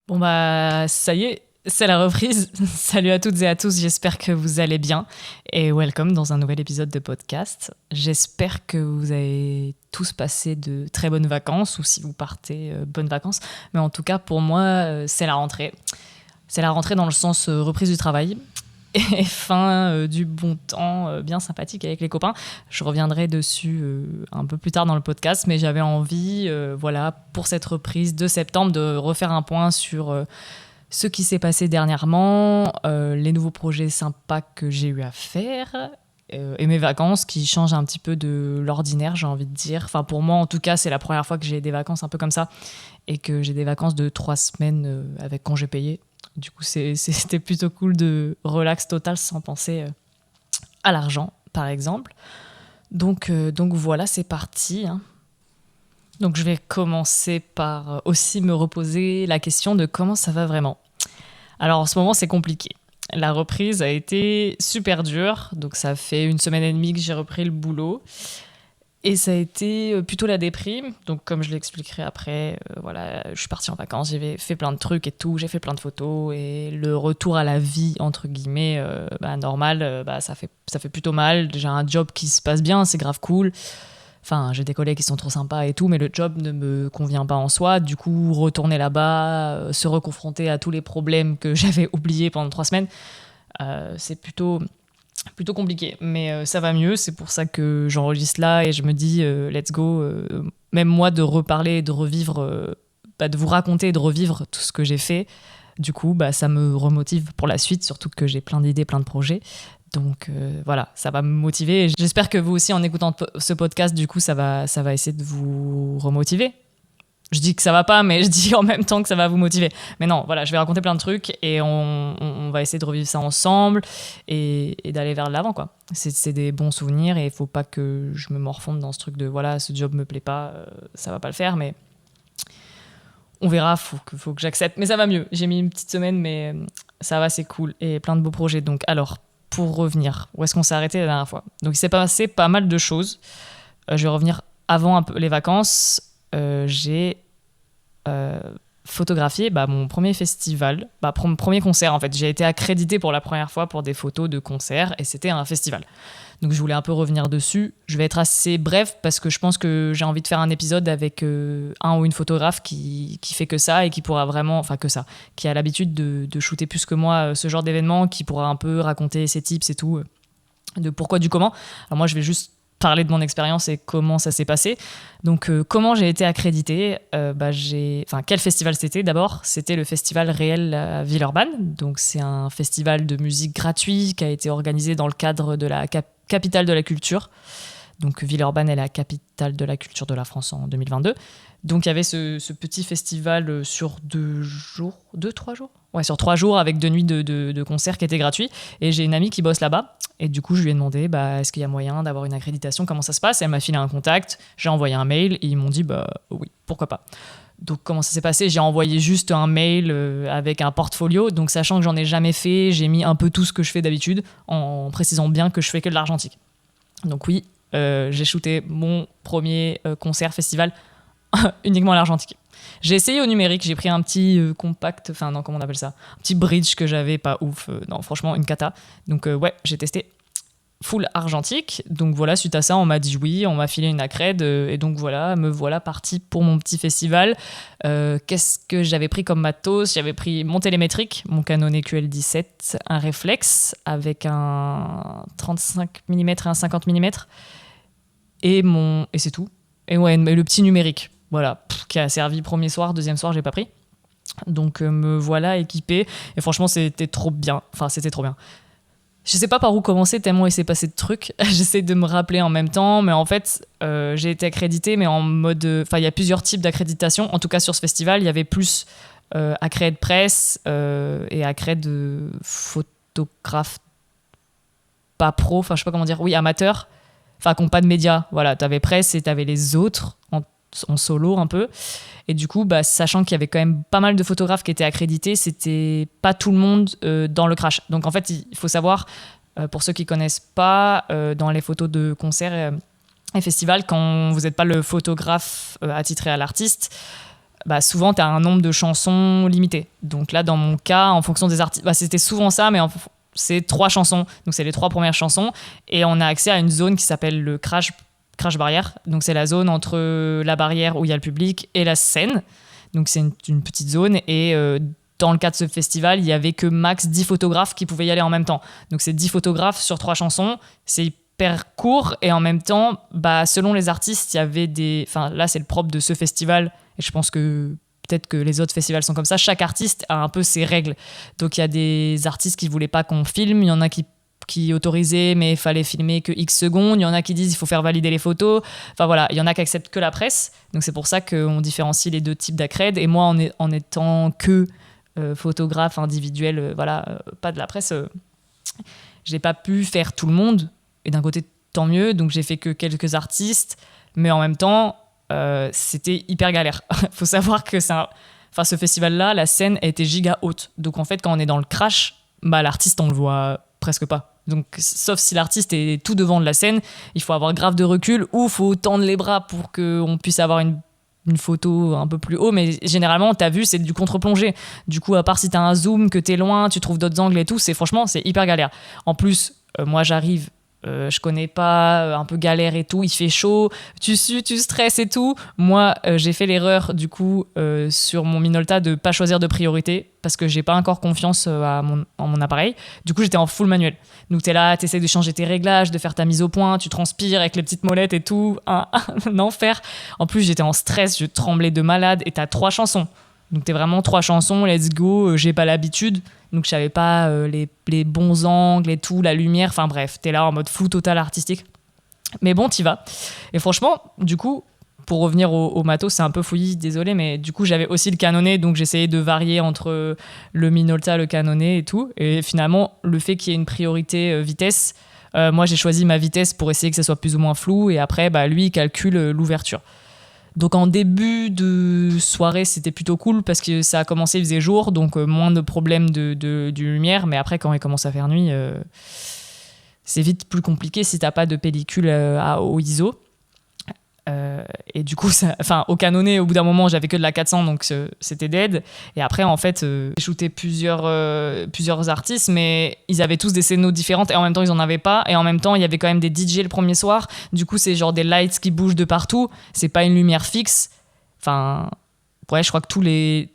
Bon bah ça y est, c'est la reprise. Salut à toutes et à tous, j'espère que vous allez bien et welcome dans un nouvel épisode de podcast. J'espère que vous avez tous passé de très bonnes vacances ou si vous partez, bonnes vacances. Mais en tout cas pour moi, c'est la rentrée. C'est la rentrée dans le sens reprise du travail et fin du bon temps bien sympathique avec les copains. Je reviendrai dessus un peu plus tard dans le podcast, mais j'avais envie, voilà, pour cette reprise de septembre, de refaire un point sur ce qui s'est passé dernièrement, les nouveaux projets sympas que j'ai eu à faire et mes vacances qui changent un petit peu de l'ordinaire, j'ai envie de dire. Enfin, pour moi, en tout cas, c'est la première fois que j'ai des vacances un peu comme ça et que j'ai des vacances de 3 semaines avec congé payé. Du coup, c'était plutôt cool de relax total sans penser à l'argent, par exemple. Donc voilà, c'est parti, hein. Donc je vais commencer par aussi me reposer la question de comment ça va vraiment. Alors en ce moment, c'est compliqué. La reprise a été super dure. Donc ça fait 1 semaine et demie que j'ai repris le boulot. Et ça a été plutôt la déprime. Donc comme je l'expliquerai après, voilà, je suis partie en vacances, j'ai fait plein de trucs et tout, j'ai fait plein de photos. Et le retour à la vie, entre guillemets, normal, ça fait plutôt mal. J'ai un job qui se passe bien, c'est grave cool. Enfin, j'ai des collègues qui sont trop sympas et tout, mais le job ne me convient pas en soi. Du coup, retourner là-bas, se reconfronter à tous les problèmes que j'avais oubliés pendant 3 semaines, c'est plutôt compliqué. Mais ça va mieux, c'est pour ça que j'enregistre là et je me dis, let's go. Même moi, de reparler, de revivre, de vous raconter et de revivre tout ce que j'ai fait, du coup, ça me remotive pour la suite, surtout que j'ai plein d'idées, plein de projets. Donc voilà, ça va me motiver. Et j'espère que vous aussi, en écoutant ce podcast, du coup, ça va essayer de vous remotiver. Je dis que ça va pas, mais je dis en même temps que ça va vous motiver. Mais non, voilà, je vais raconter plein de trucs et on va essayer de revivre ça ensemble et d'aller vers l'avant, quoi. C'est des bons souvenirs et il faut pas que je me morfonde dans ce truc de voilà, ce job me plaît pas, ça va pas le faire, mais on verra, faut que j'accepte. Mais ça va mieux. J'ai mis une petite semaine, mais ça va, c'est cool et plein de beaux projets. Donc alors, pour revenir, où est-ce qu'on s'est arrêté la dernière fois? Donc il s'est passé pas mal de choses. Je vais revenir avant un peu les vacances. J'ai photographié mon premier festival, mon premier concert en fait. J'ai été accréditée pour la première fois pour des photos de concert et c'était un festival. Donc je voulais un peu revenir dessus. Je vais être assez bref parce que je pense que j'ai envie de faire un épisode avec un ou une photographe qui fait que ça et qui pourra vraiment, enfin que ça, qui a l'habitude de shooter plus que moi ce genre d'événement, qui pourra un peu raconter ses tips et tout, de pourquoi, du comment. Alors moi je vais juste parler de mon expérience et comment ça s'est passé. Donc comment j'ai été accréditée, quel festival c'était d'abord? C'était le festival Réel à Villeurbanne. Donc c'est un festival de musique gratuit qui a été organisé dans le cadre de la capitale de la culture. Donc Villeurbanne est la capitale de la culture de la France en 2022. Donc il y avait ce petit festival sur 3 jours. Ouais, sur 3 jours avec 2 nuits de concerts qui étaient gratuits. Et j'ai une amie qui bosse là-bas. Et du coup, je lui ai demandé, est-ce qu'il y a moyen d'avoir une accréditation? Comment ça se passe? Elle m'a filé un contact. J'ai envoyé un mail et ils m'ont dit, oui, pourquoi pas. Donc comment ça s'est passé? J'ai envoyé juste un mail avec un portfolio. Donc sachant que j'en ai jamais fait, j'ai mis un peu tout ce que je fais d'habitude en précisant bien que je fais que de l'argentique. Donc oui, j'ai shooté mon premier concert festival uniquement à l'argentique. J'ai essayé au numérique, j'ai pris un petit compact, comment on appelle ça, un petit bridge que j'avais, pas ouf, non franchement une cata. Donc ouais, j'ai testé full argentique. Donc voilà, suite à ça, on m'a dit oui, on m'a filé une accrède et donc voilà, me voilà partie pour mon petit festival. Qu'est-ce que j'avais pris comme matos? J'avais pris mon télémétrique, mon Canon EQL17, un réflexe avec un 35 mm et un 50 mm et c'est tout. Et ouais, le petit numérique. Voilà, qui a servi premier soir, deuxième soir, j'ai pas pris. Donc me voilà équipée. Et franchement, c'était trop bien. Enfin, c'était trop bien. Je sais pas par où commencer tellement il s'est passé de trucs. J'essaie de me rappeler en même temps. Mais en fait, j'ai été accréditée, mais en mode... il y a plusieurs types d'accréditation. En tout cas, sur ce festival, il y avait plus accrède presse et accrède photographe pas pro. Enfin, je sais pas comment dire. Oui, amateur. Enfin, qui n'ont pas de médias. Voilà, t'avais presse et t'avais les autres en solo un peu. Et du coup, sachant qu'il y avait quand même pas mal de photographes qui étaient accrédités, c'était pas tout le monde dans le crash. Donc en fait, il faut savoir, pour ceux qui connaissent pas, dans les photos de concerts et festivals, quand vous n'êtes pas le photographe attitré à l'artiste, bah, souvent tu as un nombre de chansons limité. Donc là, dans mon cas, en fonction des artistes, bah, c'était souvent ça, mais c'est 3 chansons. Donc c'est les 3 premières chansons. Et on a accès à une zone qui s'appelle le crash barrière. Donc c'est la zone entre la barrière où il y a le public et la scène. Donc c'est une petite zone. Et dans le cas de ce festival, il n'y avait que max 10 photographes qui pouvaient y aller en même temps. Donc c'est 10 photographes sur 3 chansons. C'est hyper court. Et en même temps, bah, selon les artistes, il y avait des... Enfin, là, c'est le propre de ce festival. Et je pense que peut-être que les autres festivals sont comme ça. Chaque artiste a un peu ses règles. Donc il y a des artistes qui ne voulaient pas qu'on filme. Il y en a qui autorisaient, mais il fallait filmer que X secondes. Il y en a qui disent qu'il faut faire valider les photos. Enfin voilà, il y en a qui acceptent que la presse. Donc c'est pour ça qu'on différencie les 2 types d'accrèdes. Et moi, en étant que photographe individuel, pas de la presse, j'ai pas pu faire tout le monde. Et d'un côté, tant mieux. Donc j'ai fait que quelques artistes. Mais en même temps, c'était hyper galère. Faut savoir que ce festival-là, la scène a été giga haute. Donc en fait, quand on est dans le crash, bah, l'artiste, on le voit presque pas. Donc, sauf si l'artiste est tout devant de la scène, il faut avoir grave de recul ou il faut tendre les bras pour qu'on puisse avoir une photo un peu plus haut. Mais généralement, t'as vu, c'est du contre-plongée. Du coup, à part si t'as un zoom, que t'es loin, tu trouves d'autres angles et tout, franchement, c'est hyper galère. En plus, moi, j'arrive... je connais pas, un peu galère et tout, il fait chaud, tu sues, tu stresses et tout. Moi, j'ai fait l'erreur du coup sur mon Minolta de pas choisir de priorité parce que j'ai pas encore confiance en mon appareil. Du coup, j'étais en full manuel. Donc t'es là, t'essaies de changer tes réglages, de faire ta mise au point, tu transpires avec les petites molettes et tout, un enfer. En plus, j'étais en stress, je tremblais de malade et t'as 3 chansons. Donc t'es vraiment 3 chansons, let's go, j'ai pas l'habitude. Donc je savais pas les bons angles et tout, la lumière, enfin bref, t'es là en mode flou total artistique. Mais bon, t'y vas. Et franchement, du coup, pour revenir au matos, c'est un peu fouillis, désolé, mais du coup j'avais aussi le canonné, donc j'essayais de varier entre le Minolta, le canonné et tout. Et finalement, le fait qu'il y ait une priorité vitesse, moi j'ai choisi ma vitesse pour essayer que ça soit plus ou moins flou, et après, bah, lui il calcule l'ouverture. Donc en début de soirée, c'était plutôt cool parce que ça a commencé, il faisait jour, donc moins de problèmes de lumière. Mais après, quand il commence à faire nuit, c'est vite plus compliqué si t'as pas de pellicule à haut ISO. Et du coup, au canonné, au bout d'un moment, j'avais que de la 400, donc c'était dead. Et après, en fait, j'ai shooté plusieurs artistes, mais ils avaient tous des scénos différentes et en même temps, ils en avaient pas. Et en même temps, il y avait quand même des DJ le premier soir. Du coup, c'est genre des lights qui bougent de partout. C'est pas une lumière fixe. Enfin, ouais, je crois que tous les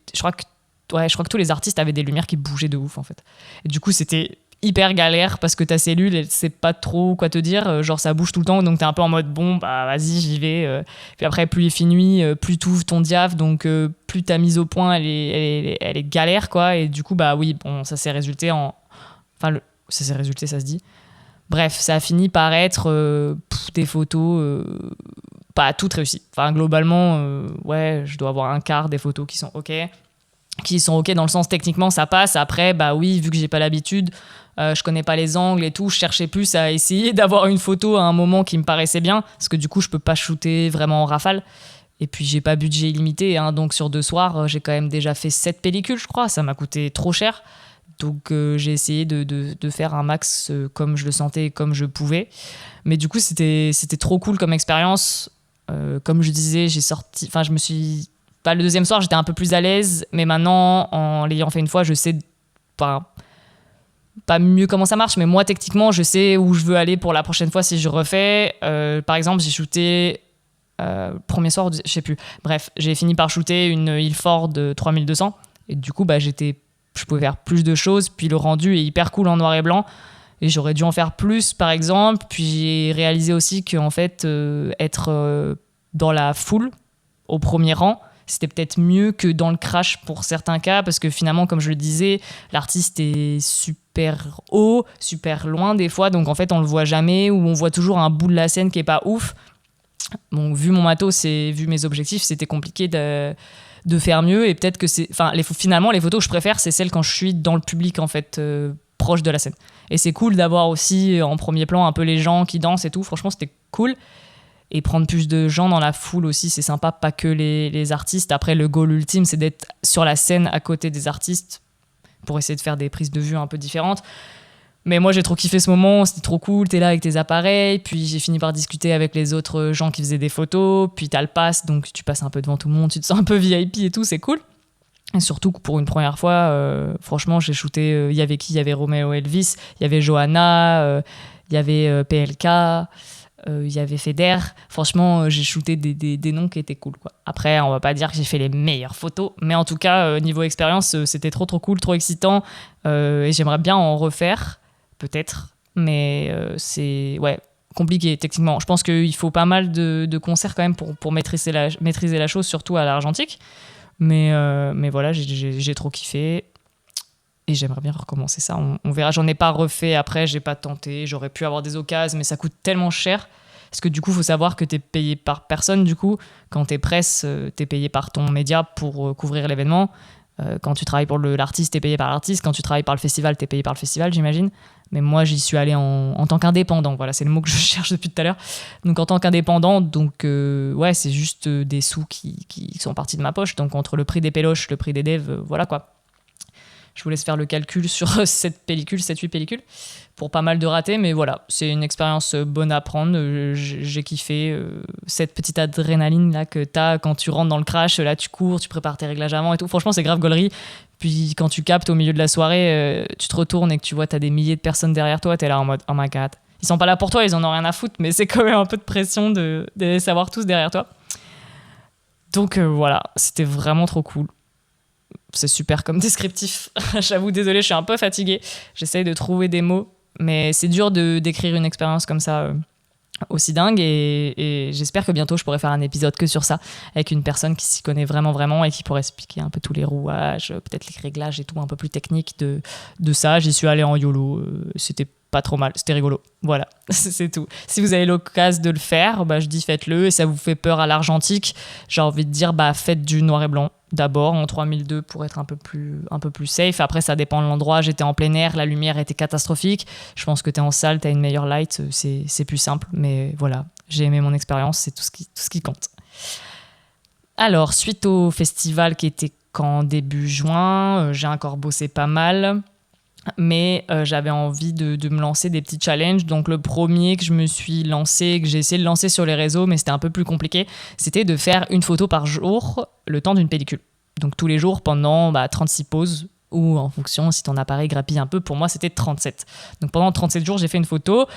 artistes avaient des lumières qui bougeaient de ouf, en fait. Et du coup, c'était hyper galère parce que ta cellule, elle sait pas trop quoi te dire, genre ça bouge tout le temps, donc t'es un peu en mode bon bah vas-y j'y vais, puis après plus il fait nuit, plus t'ouvres ton diaph, donc plus ta mise au point elle est galère quoi, et du coup bah oui bon ça s'est résulté ça se dit, bref ça a fini par être des photos pas toutes réussies, enfin globalement ouais je dois avoir un quart des photos qui sont ok dans le sens techniquement ça passe. Après bah oui, vu que j'ai pas l'habitude, je connais pas les angles et tout, je cherchais plus à essayer d'avoir une photo à un moment qui me paraissait bien, parce que du coup je peux pas shooter vraiment en rafale, et puis j'ai pas budget illimité, hein, donc sur 2 soirs j'ai quand même déjà fait 7 pellicules je crois, ça m'a coûté trop cher, donc j'ai essayé de faire un max comme je le sentais, comme je pouvais, mais du coup c'était trop cool comme expérience. Comme je disais, le 2e soir, j'étais un peu plus à l'aise, mais maintenant, en l'ayant fait une fois, je sais pas mieux comment ça marche, mais moi, techniquement, je sais où je veux aller pour la prochaine fois si je refais. Par exemple, j'ai shooté premier soir, je sais plus. Bref, j'ai fini par shooter une Ilford de 3200, et du coup, bah, je pouvais faire plus de choses, puis le rendu est hyper cool en noir et blanc, et j'aurais dû en faire plus, par exemple. Puis j'ai réalisé aussi qu'en fait, être dans la foule, au premier rang, c'était peut-être mieux que dans le crash pour certains cas, parce que finalement, comme je le disais, l'artiste est super haut, super loin des fois, donc en fait on le voit jamais, ou on voit toujours un bout de la scène qui est pas ouf. Bon, vu mon matos et vu mes objectifs, c'était compliqué de faire mieux, et peut-être que finalement les photos que je préfère, c'est celles quand je suis dans le public en fait, proche de la scène. Et c'est cool d'avoir aussi en premier plan un peu les gens qui dansent et tout, franchement c'était cool. Et prendre plus de gens dans la foule aussi, c'est sympa, pas que les artistes. Après, le goal ultime, c'est d'être sur la scène à côté des artistes pour essayer de faire des prises de vue un peu différentes. Mais moi, j'ai trop kiffé ce moment, c'était trop cool, t'es là avec tes appareils, puis j'ai fini par discuter avec les autres gens qui faisaient des photos, puis t'as le pass, donc tu passes un peu devant tout le monde, tu te sens un peu VIP et tout, c'est cool. Et surtout que pour une première fois, franchement, j'ai shooté, il y avait qui ? Il y avait Romeo Elvis, il y avait Johanna, il y avait PLK, il y avait Feder. Franchement, j'ai shooté des noms qui étaient cool, quoi. Après, on va pas dire que j'ai fait les meilleures photos, mais en tout cas, niveau expérience, c'était trop cool, trop excitant, et j'aimerais bien en refaire. Peut-être, mais c'est compliqué techniquement. Je pense qu'il faut pas mal de concerts quand même pour maîtriser la chose, surtout à l'argentique. Mais voilà, j'ai trop kiffé et j'aimerais bien recommencer ça. On verra, j'en ai pas refait après, j'ai pas tenté. J'aurais pu avoir des occasions, mais ça coûte tellement cher. Parce que du coup, il faut savoir que t'es payé par personne. Du coup, quand t'es presse, t'es payé par ton média pour couvrir l'événement. Quand tu travailles pour l'artiste, t'es payé par l'artiste. Quand tu travailles par le festival, t'es payé par le festival, j'imagine. Mais moi, j'y suis allé en tant qu'indépendant. Voilà, c'est le mot que je cherche depuis tout à l'heure. Donc, en tant qu'indépendant, donc, c'est juste des sous qui sont partis de ma poche. Donc, entre le prix des péloches, le prix des devs, voilà quoi. Je vous laisse faire le calcul sur 7-8 pellicules, pour pas mal de ratés. Mais voilà, c'est une expérience bonne à prendre. J'ai kiffé cette petite adrénaline là que t'as quand tu rentres dans le crash. Là, tu cours, tu prépares tes réglages avant et tout. Franchement, c'est grave gaulerie. Puis quand tu captes au milieu de la soirée, tu te retournes et que tu vois t'as des milliers de personnes derrière toi, t'es là en mode oh my god. Ils sont pas là pour toi, ils en ont rien à foutre, mais c'est quand même un peu de pression de les savoir tous derrière toi. Donc voilà, c'était vraiment trop cool. C'est super comme descriptif. J'avoue, désolée, je suis un peu fatiguée. J'essaye de trouver des mots, mais c'est dur de décrire une expérience comme ça aussi dingue, et j'espère que bientôt je pourrai faire un épisode que sur ça, avec une personne qui s'y connaît vraiment et qui pourrait expliquer un peu tous les rouages, peut-être les réglages et tout, un peu plus technique de ça. J'y suis allée en YOLO, c'était pas trop mal, c'était rigolo. Voilà, c'est tout. Si vous avez l'occasion de le faire, je dis faites-le, et ça vous fait peur à l'argentique, j'ai envie de dire faites du noir et blanc. D'abord en 3002 pour être un peu plus safe. Après, ça dépend de l'endroit. J'étais en plein air, la lumière était catastrophique. Je pense que t'es en salle, t'as une meilleure light, c'est plus simple. Mais voilà, j'ai aimé mon expérience, c'est tout ce qui compte. Alors, suite au festival qui était qu'en début juin, j'ai encore bossé pas mal. Mais j'avais envie de me lancer des petits challenges. Donc le premier que je me suis lancé, que j'ai essayé de lancer sur les réseaux, mais c'était un peu plus compliqué, c'était de faire une photo par jour le temps d'une pellicule. Donc tous les jours pendant 36 pauses, ou en fonction si ton appareil grappille un peu. Pour moi, c'était 37. Donc pendant 37 jours, j'ai fait une photo.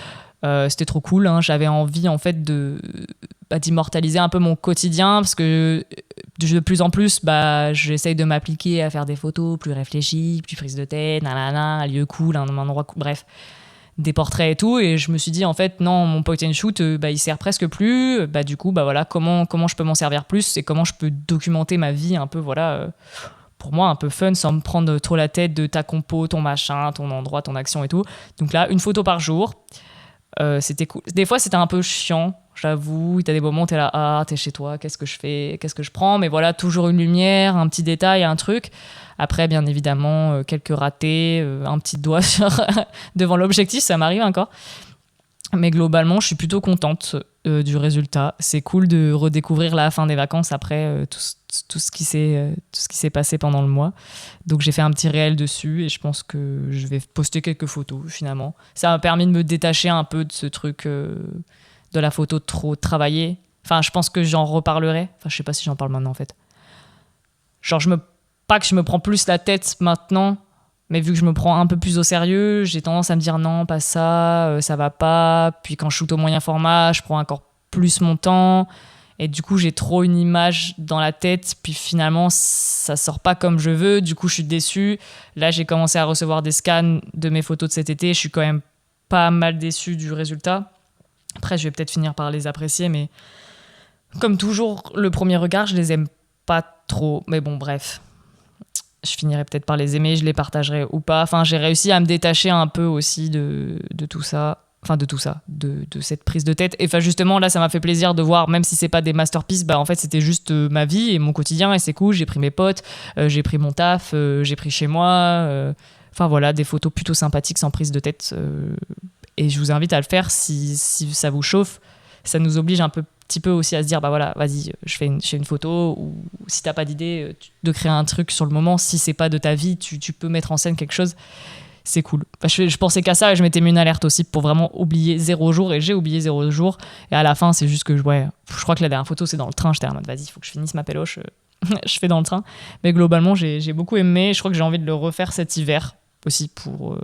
C'était trop cool, hein. J'avais envie en fait d'immortaliser un peu mon quotidien, parce que de plus en plus j'essaye de m'appliquer à faire des photos plus réfléchies, plus prises de tête, un lieu cool, un endroit cool, bref, des portraits et tout. Et je me suis dit en fait non, mon point and shoot il sert presque plus. Du coup voilà, comment je peux m'en servir plus, et comment je peux documenter ma vie un peu, voilà, pour moi un peu fun, sans me prendre trop la tête de ta compo, ton machin, ton endroit, ton action et tout. Donc là, une photo par jour. C'était cool. Des fois, c'était un peu chiant, j'avoue. T'as des moments où t'es là, t'es chez toi, qu'est-ce que je fais, qu'est-ce que je prends, mais voilà, toujours une lumière, un petit détail, un truc. Après, bien évidemment, quelques ratés, un petit doigt devant l'objectif, ça m'arrive encore. Mais globalement, je suis plutôt contente du résultat. C'est cool de redécouvrir la fin des vacances après tout ce qui s'est passé pendant le mois. Donc j'ai fait un petit réel dessus, et je pense que je vais poster quelques photos finalement. Ça m'a permis de me détacher un peu de ce truc de la photo trop travaillée. Enfin, je pense que j'en reparlerai. Enfin, je sais pas si j'en parle maintenant en fait. Genre, pas que je me prends plus la tête maintenant, mais vu que je me prends un peu plus au sérieux, j'ai tendance à me dire non, pas ça, ça va pas. Puis quand je shoot au moyen format, je prends encore plus mon temps. Et du coup, j'ai trop une image dans la tête. Puis finalement, ça sort pas comme je veux. Du coup, je suis déçue. Là, j'ai commencé à recevoir des scans de mes photos de cet été. Je suis quand même pas mal déçue du résultat. Après, je vais peut-être finir par les apprécier. Mais comme toujours, le premier regard, je les aime pas trop. Mais bon, bref. Je finirai peut-être par les aimer, je les partagerai ou pas. Enfin, j'ai réussi à me détacher un peu aussi de tout ça. Enfin, de tout ça, de cette prise de tête. Et enfin, justement, là, ça m'a fait plaisir de voir, même si c'est pas des masterpieces, en fait, c'était juste ma vie et mon quotidien, et c'est cool. J'ai pris mes potes, j'ai pris mon taf, j'ai pris chez moi. Enfin, voilà, des photos plutôt sympathiques, sans prise de tête. Et je vous invite à le faire si ça vous chauffe. Ça nous oblige un petit peu aussi à se dire, voilà, vas-y, je fais une photo, ou si t'as pas d'idée, de créer un truc sur le moment. Si c'est pas de ta vie, tu peux mettre en scène quelque chose. c'est cool. Je pensais qu'à ça et je m'étais mis une alerte aussi pour vraiment oublier 0 jour et j'ai oublié 0 jour. Et à la fin, c'est juste que je crois que la dernière photo, c'est dans le train. J'étais en mode, vas-y, il faut que je finisse ma péloche. Je fais dans le train. Mais globalement, j'ai beaucoup aimé. Je crois que j'ai envie de le refaire cet hiver aussi pour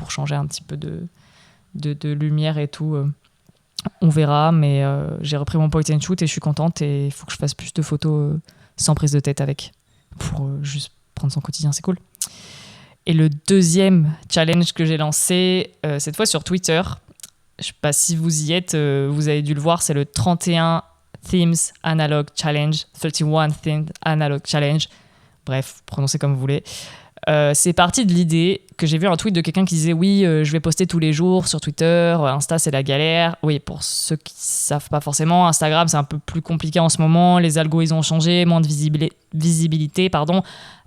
changer un petit peu de lumière et tout. On verra, mais j'ai repris mon point and shoot et je suis contente et il faut que je fasse plus de photos sans prise de tête avec pour juste prendre son quotidien, c'est cool. Et le deuxième challenge que j'ai lancé, cette fois sur Twitter, je sais pas si vous y êtes, vous avez dû le voir, c'est le 31 Themes Analog Challenge, 31 Themes Analog Challenge, bref, prononcez comme vous voulez. C'est parti de l'idée que j'ai vu un tweet de quelqu'un qui disait oui, je vais poster tous les jours sur Twitter, Insta c'est la galère. Oui, pour ceux qui savent pas forcément, Instagram c'est un peu plus compliqué en ce moment, les algos ils ont changé, moins de visibilité,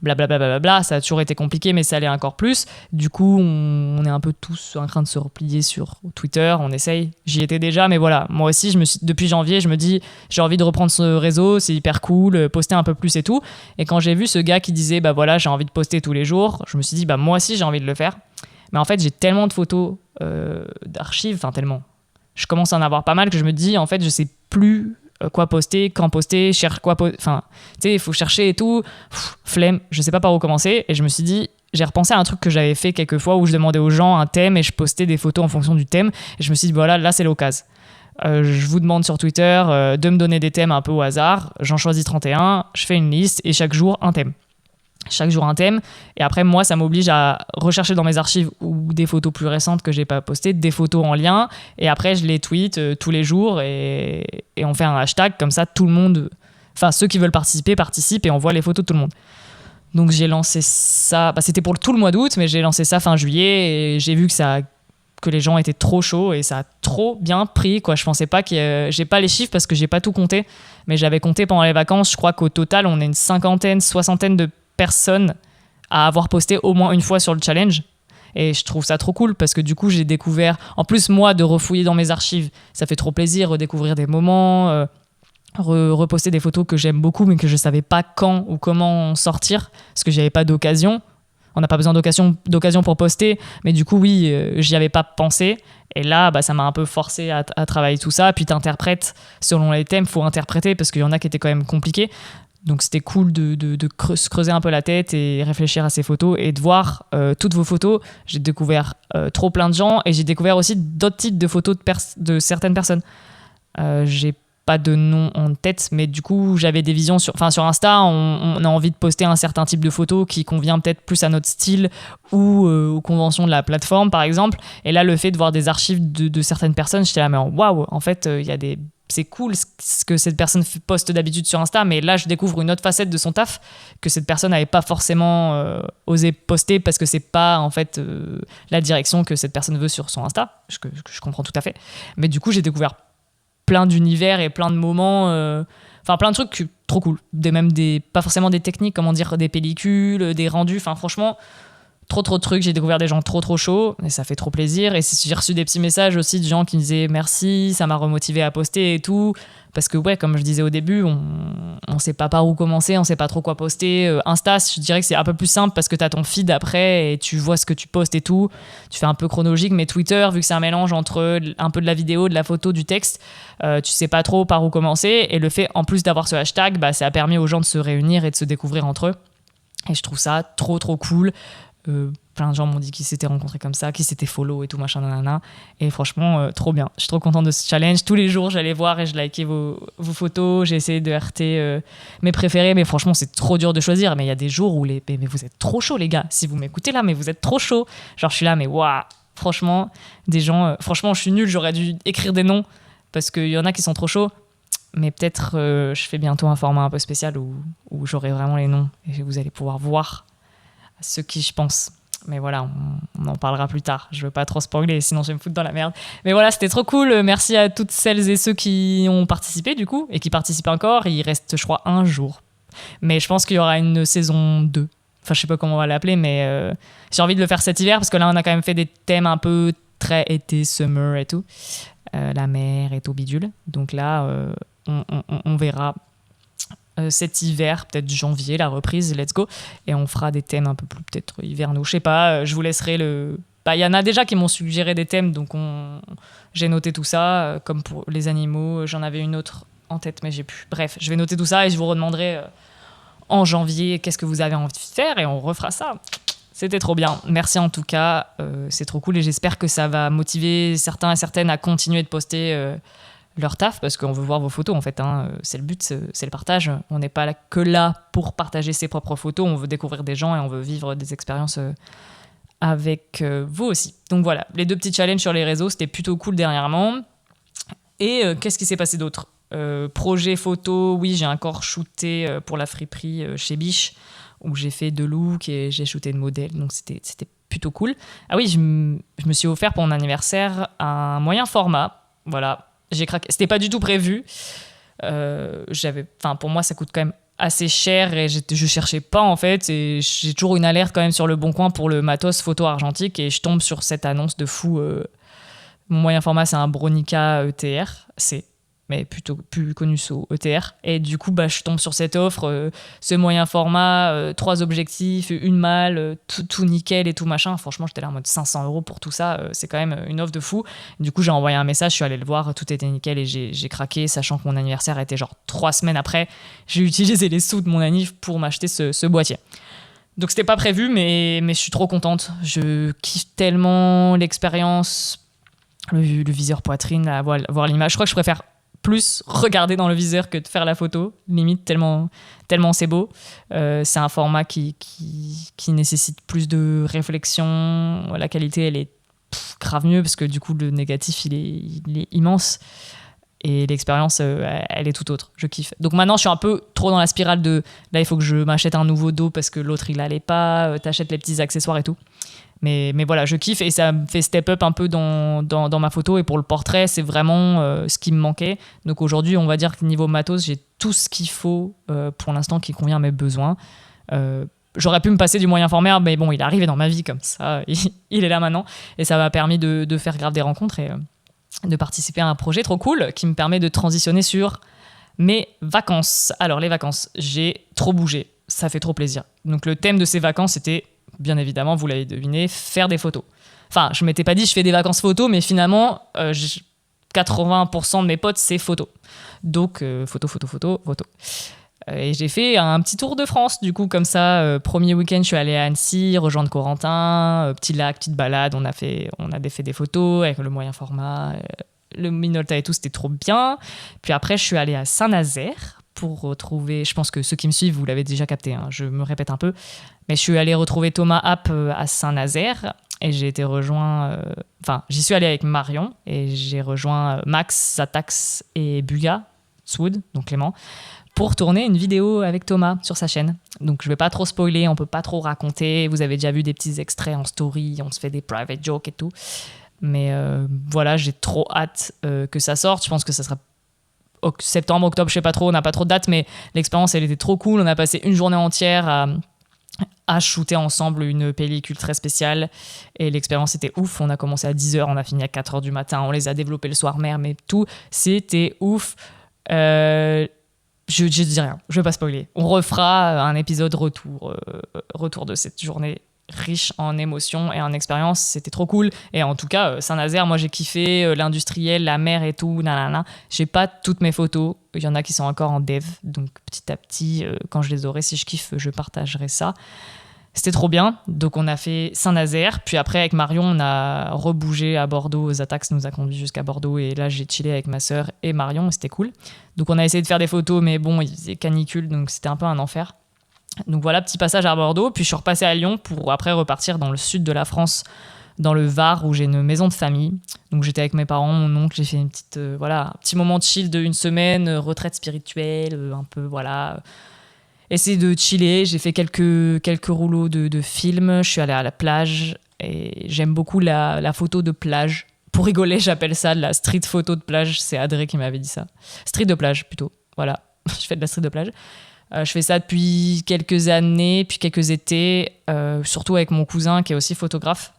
blablabla, ça a toujours été compliqué mais ça l'est encore plus. Du coup on est un peu tous en train de se replier sur Twitter, on essaye, j'y étais déjà mais voilà, moi aussi depuis janvier je me dis j'ai envie de reprendre ce réseau, c'est hyper cool, poster un peu plus et tout. Et quand j'ai vu ce gars qui disait bah voilà j'ai envie de poster tous les jours, je me suis dit bah moi aussi j'ai envie de le faire. Mais en fait j'ai tellement de photos d'archives, enfin tellement, je commence à en avoir pas mal que je me dis en fait je sais plus quoi poster, quand poster, cherche quoi enfin tu sais il faut chercher et tout. Flemme, je sais pas par où commencer. Et je me suis dit, j'ai repensé à un truc que j'avais fait quelques fois où je demandais aux gens un thème et je postais des photos en fonction du thème et je me suis dit voilà là c'est l'occasion. Je vous demande sur Twitter de me donner des thèmes un peu au hasard, j'en choisis 31, je fais une liste et chaque jour un thème. Chaque jour un thème, et après moi ça m'oblige à rechercher dans mes archives ou des photos plus récentes que j'ai pas postées, des photos en lien, et après je les tweet tous les jours et on fait un hashtag comme ça, tout le monde, enfin ceux qui veulent participer participent et on voit les photos de tout le monde. Donc j'ai lancé ça, c'était pour tout le mois d'août, mais j'ai lancé ça fin juillet et j'ai vu que les gens étaient trop chauds et ça a trop bien pris quoi. Je pensais pas j'ai pas les chiffres parce que j'ai pas tout compté, mais j'avais compté pendant les vacances. Je crois qu'au total on est une 50aine, 60aine de personnes à avoir posté au moins une fois sur le challenge. Et je trouve ça trop cool parce que du coup j'ai découvert, en plus moi de refouiller dans mes archives, ça fait trop plaisir, redécouvrir des moments, reposter des photos que j'aime beaucoup mais que je savais pas quand ou comment sortir parce que j'avais pas d'occasion. On n'a pas besoin d'occasion pour poster, mais du coup oui, j'y avais pas pensé. Et là ça m'a un peu forcé à travailler tout ça. Puis t'interprètes selon les thèmes, faut interpréter parce qu'il y en a qui étaient quand même compliqués. Donc c'était cool de se creuser un peu la tête et réfléchir à ces photos et de voir toutes vos photos. J'ai découvert trop plein de gens et j'ai découvert aussi d'autres types de photos de certaines personnes. J'ai pas de nom en tête, mais du coup j'avais des visions sur Insta, on a envie de poster un certain type de photo qui convient peut-être plus à notre style ou aux conventions de la plateforme par exemple. Et là le fait de voir des archives de certaines personnes, j'étais là mais waouh, en fait il y a des... C'est cool ce que cette personne poste d'habitude sur Insta, mais là je découvre une autre facette de son taf que cette personne n'avait pas forcément osé poster parce que c'est pas en fait la direction que cette personne veut sur son Insta, que je comprends tout à fait. Mais du coup j'ai découvert plein d'univers et plein de moments, plein de trucs trop cool, même pas forcément des techniques, comment dire, des pellicules, des rendus, franchement trop de trucs, j'ai découvert des gens trop chauds et ça fait trop plaisir. Et j'ai reçu des petits messages aussi de gens qui me disaient merci, ça m'a remotivé à poster et tout, parce que comme je disais au début, on sait pas par où commencer, on sait pas trop quoi poster. Insta, je dirais que c'est un peu plus simple parce que t'as ton feed après et tu vois ce que tu postes et tout, tu fais un peu chronologique. Mais Twitter, vu que c'est un mélange entre un peu de la vidéo, de la photo, du texte, tu sais pas trop par où commencer. Et le fait en plus d'avoir ce hashtag, ça a permis aux gens de se réunir et de se découvrir entre eux, et je trouve ça trop cool. Plein de gens m'ont dit qu'ils s'étaient rencontrés comme ça, qu'ils s'étaient follow et tout machin nanana, et franchement trop bien, je suis trop contente de ce challenge. Tous les jours j'allais voir et je likais vos photos, j'ai essayé de RT mes préférés, mais franchement c'est trop dur de choisir. Mais il y a des jours où mais vous êtes trop chaud les gars, si vous m'écoutez là, mais vous êtes trop chaud, genre je suis là mais waouh, franchement des gens franchement je suis nulle, j'aurais dû écrire des noms parce qu'il y en a qui sont trop chauds. Mais peut-être je fais bientôt un format un peu spécial où j'aurai vraiment les noms et vous allez pouvoir voir ce qui je pense. Mais voilà, on en parlera plus tard. Je veux pas trop spoiler, sinon je vais me foutre dans la merde. Mais voilà, c'était trop cool. Merci à toutes celles et ceux qui ont participé du coup et qui participent encore. Il reste, je crois, 1 jour. Mais je pense qu'il y aura une saison 2. Enfin, je sais pas comment on va l'appeler, mais j'ai envie de le faire cet hiver parce que là, on a quand même fait des thèmes un peu très été, summer et tout. La mer et tout bidule. Donc là, on verra cet hiver, peut-être janvier, la reprise, let's go. Et on fera des thèmes un peu plus peut-être hivernaux. Je sais pas, je vous laisserai le... Il y en a déjà qui m'ont suggéré des thèmes, donc j'ai noté tout ça, comme pour les animaux. J'en avais une autre en tête, mais j'ai plus. Bref, je vais noter tout ça et je vous redemanderai en janvier qu'est-ce que vous avez envie de faire et on refera ça. C'était trop bien. Merci en tout cas, c'est trop cool et j'espère que ça va motiver certains et certaines à continuer de poster leur taf parce qu'on veut voir vos photos en fait. C'est le but, c'est le partage. On n'est pas que là pour partager ses propres photos, on veut découvrir des gens et on veut vivre des expériences avec vous aussi. Donc voilà, les 2 petits challenges sur les réseaux, c'était plutôt cool dernièrement. Et qu'est-ce qui s'est passé d'autre ? Projet photo, oui, j'ai encore shooté pour la friperie chez Biche où j'ai fait 2 looks et j'ai shooté de modèles, donc c'était plutôt cool. Ah oui, je me suis offert pour mon anniversaire un moyen format, voilà, j'ai craqué. C'était pas du tout prévu, pour moi ça coûte quand même assez cher et je cherchais pas en fait et j'ai toujours une alerte quand même sur le bon coin pour le matos photo argentique et je tombe sur cette annonce de fou. Mon moyen format c'est un Bronica ETR, mais plutôt plus connu sous ETR. Et du coup, je tombe sur cette offre, ce moyen format, 3 objectifs, une malle, tout nickel et tout machin. Franchement, j'étais là en mode 500 € pour tout ça. C'est quand même une offre de fou. Du coup, j'ai envoyé un message, je suis allée le voir, tout était nickel et j'ai craqué, sachant que mon anniversaire était genre 3 semaines après. J'ai utilisé les sous de mon anniv pour m'acheter ce boîtier. Donc, c'était pas prévu, mais je suis trop contente. Je kiffe tellement l'expérience, le viseur poitrine, voir l'image. Je crois que je préfère plus regarder dans le viseur que de faire la photo, limite tellement c'est beau. C'est un format qui nécessite plus de réflexion. La qualité, elle est grave mieux parce que du coup, le négatif, il est immense. Et l'expérience, elle est tout autre. Je kiffe. Donc maintenant, je suis un peu trop dans la spirale de... Là, il faut que je m'achète un nouveau dos parce que l'autre, il allait pas. T'achètes les petits accessoires et tout. Mais voilà, je kiffe et ça me fait step up un peu dans ma photo. Et pour le portrait, c'est vraiment ce qui me manquait. Donc aujourd'hui, on va dire que niveau matos, j'ai tout ce qu'il faut pour l'instant qui convient à mes besoins. J'aurais pu me passer du moyen format, mais bon, il est arrivé dans ma vie comme ça. Il est là maintenant. Et ça m'a permis de faire grave des rencontres et de participer à un projet trop cool qui me permet de transitionner sur mes vacances. Alors, les vacances, j'ai trop bougé. Ça fait trop plaisir. Donc, le thème de ces vacances, c'était... bien évidemment, vous l'avez deviné, faire des photos. Enfin, je m'étais pas dit je fais des vacances photos, mais finalement, 80% de mes potes, c'est photo. Donc, photo. Et j'ai fait un petit tour de France, du coup, comme ça. Premier week-end, je suis allée à Annecy, rejoindre Corentin, petit lac, petite balade. On a fait des photos avec le moyen format, le Minolta et tout, c'était trop bien. Puis après, je suis allée à Saint-Nazaire pour retrouver, je pense que ceux qui me suivent, vous l'avez déjà capté, hein, je me répète un peu, mais je suis allée retrouver Thomas App à Saint-Nazaire et j'ai été rejoint, j'y suis allée avec Marion et j'ai rejoint Max, Zatax et Buga, Swood, donc Clément, pour tourner une vidéo avec Thomas sur sa chaîne. Donc je vais pas trop spoiler, on peut pas trop raconter, vous avez déjà vu des petits extraits en story, on se fait des private jokes et tout, mais voilà, j'ai trop hâte que ça sorte. Je pense que ça sera septembre, octobre, je sais pas trop, on n'a pas trop de date, mais l'expérience, elle était trop cool. On a passé une journée entière à shooter ensemble une pellicule très spéciale et l'expérience était ouf. On a commencé à 10h, on a fini à 4h du matin, on les a développés le soir même, mais tout, c'était ouf. Je dis rien, je vais pas spoiler. On refera un épisode retour de cette journée riche en émotions et en expériences, c'était trop cool. Et en tout cas, Saint-Nazaire, moi j'ai kiffé l'industriel, la mer et tout, nanana. J'ai pas toutes mes photos, il y en a qui sont encore en dev, donc petit à petit, quand je les aurai, si je kiffe, je partagerai ça. C'était trop bien, donc on a fait Saint-Nazaire, puis après avec Marion, on a rebougé à Bordeaux, Zatax nous a conduit jusqu'à Bordeaux, et là j'ai chillé avec ma sœur et Marion, et c'était cool. Donc on a essayé de faire des photos, mais bon, il faisait canicule, donc c'était un peu un enfer. Donc voilà, petit passage à Bordeaux, puis je suis repassée à Lyon pour après repartir dans le sud de la France, dans le Var, où j'ai une maison de famille. Donc j'étais avec mes parents, mon oncle, j'ai fait un petit moment de chill de 1 semaine, retraite spirituelle, un peu, voilà... Essayer de chiller, j'ai fait quelques rouleaux de films, je suis allée à la plage et j'aime beaucoup la photo de plage. Pour rigoler, j'appelle ça de la street photo de plage, c'est Adré qui m'avait dit ça. Street de plage plutôt, voilà, je fais de la street de plage. Je fais ça depuis quelques années, puis quelques étés, surtout avec mon cousin qui est aussi photographe.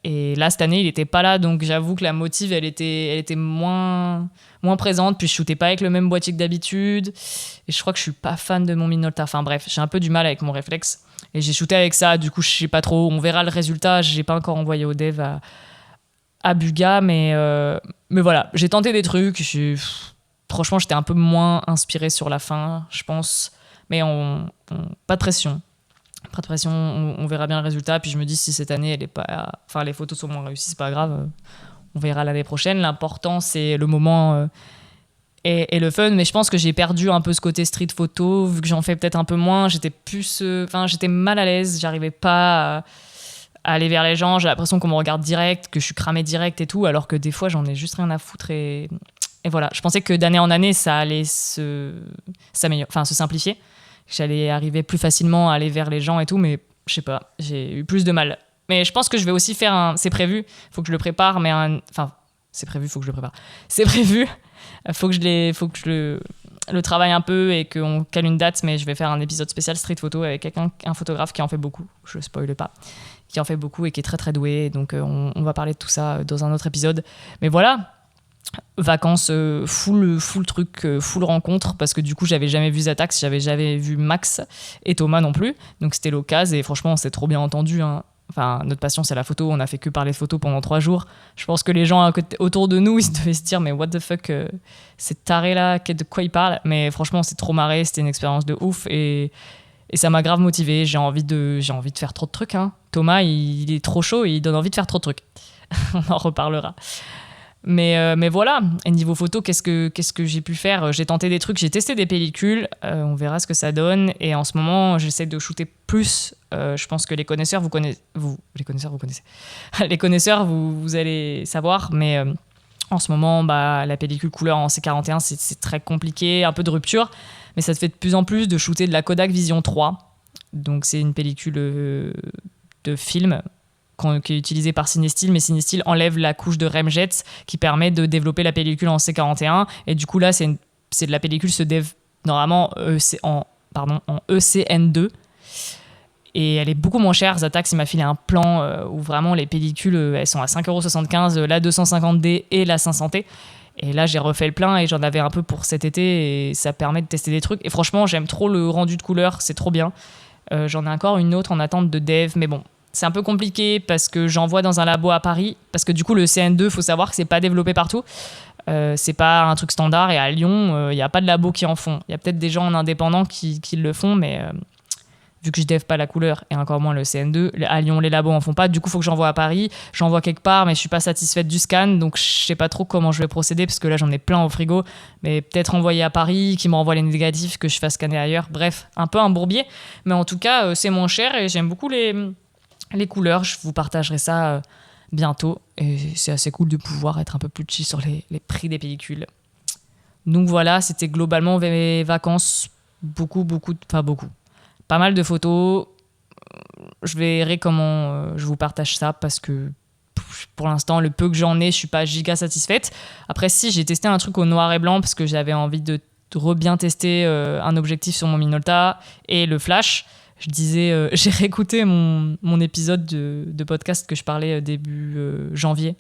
Et là, cette année, il était pas là, donc j'avoue que la motive, elle était moins présente. Puis je shootais pas avec le même boîtier que d'habitude. Et je crois que je suis pas fan de mon Minolta. Enfin bref, j'ai un peu du mal avec mon réflexe. Et j'ai shooté avec ça, du coup, je sais pas trop. On verra le résultat. J'ai pas encore envoyé au dev à Buga, mais voilà, j'ai tenté des trucs. Franchement, j'étais un peu moins inspirée sur la fin, je pense. Mais pas de pression. Pas de pression, on verra bien le résultat. Puis je me dis, si cette année, les photos sont moins réussies, c'est pas grave. On verra l'année prochaine. L'important, c'est le moment et le fun. Mais je pense que j'ai perdu un peu ce côté street photo, vu que j'en fais peut-être un peu moins. J'étais mal à l'aise. J'arrivais pas à aller vers les gens. J'ai l'impression qu'on me regarde direct, que je suis cramée direct et tout, alors que des fois, j'en ai juste rien à foutre. Et voilà, je pensais que d'année en année, ça allait se simplifier. J'allais arriver plus facilement à aller vers les gens et tout, mais je sais pas, j'ai eu plus de mal. Mais je pense que je vais aussi faire c'est prévu, faut que je le prépare, c'est prévu, faut que je le prépare. C'est prévu, faut que je le travaille un peu et qu'on cale une date, mais je vais faire un épisode spécial street photo avec un photographe qui en fait beaucoup, je spoile pas, qui en fait beaucoup et qui est très très doué, donc on va parler de tout ça dans un autre épisode. Mais voilà, vacances full truc, full rencontre, parce que du coup j'avais jamais vu Zatax, j'avais jamais vu Max et Thomas non plus, donc c'était l'occasion et franchement on s'est trop bien entendu, hein. Enfin, notre passion c'est la photo, on a fait que parler de photo pendant 3 jours. Je pense que les gens autour de nous ils devaient se dire mais what the fuck, c'est taré là, de quoi il parle, mais franchement c'est trop marré, c'était une expérience de ouf et ça m'a grave motivé. J'ai envie de faire trop de trucs, hein. Thomas il est trop chaud et il donne envie de faire trop de trucs. On en reparlera. Mais voilà, et niveau photo, qu'est-ce que j'ai pu faire ? J'ai tenté des trucs, j'ai testé des pellicules, on verra ce que ça donne. Et en ce moment, j'essaie de shooter plus. Je pense que les connaisseurs, vous connaissez. Les connaisseurs, vous allez savoir. Mais en ce moment, la pellicule couleur en C41, c'est très compliqué, un peu de rupture. Mais ça se fait de plus en plus de shooter de la Kodak Vision 3. Donc c'est une pellicule de film qui est utilisé par Cinestill, mais Cinestill enlève la couche de Remjet qui permet de développer la pellicule en C41, et du coup là c'est de la pellicule se dev normalement en ECN2, et elle est beaucoup moins chère. Zatax il m'a filé un plan où vraiment les pellicules elles sont à 5,75€, la 250D et la 500T, et là j'ai refait le plein et j'en avais un peu pour cet été et ça permet de tester des trucs, et franchement j'aime trop le rendu de couleur, c'est trop bien. J'en ai encore une autre en attente de dev, mais bon, c'est un peu compliqué parce que j'envoie dans un labo à Paris, parce que du coup le CN2, faut savoir que c'est pas développé partout, c'est pas un truc standard, et à Lyon il y a pas de labo qui en font. Il y a peut-être des gens en indépendant qui le font, mais vu que je dev pas la couleur et encore moins le CN2, à Lyon les labos en font pas, du coup faut que j'envoie à Paris, j'envoie quelque part mais je suis pas satisfaite du scan, donc je sais pas trop comment je vais procéder parce que là j'en ai plein au frigo, mais peut-être envoyer à Paris, qui me renvoie les négatifs, que je fasse scanner ailleurs, bref, un peu un bourbier, mais en tout cas c'est moins cher et j'aime beaucoup les couleurs. Je vous partagerai ça bientôt, et c'est assez cool de pouvoir être un peu plus chill sur les prix des pellicules. Donc voilà, c'était globalement mes vacances, pas mal de photos. Je verrai comment je vous partage ça, parce que pour l'instant le peu que j'en ai, je suis pas giga satisfaite. Après si, j'ai testé un truc au noir et blanc parce que j'avais envie de bien tester un objectif sur mon Minolta et le flash. Je disais, j'ai réécouté mon épisode de podcast que je parlais début janvier.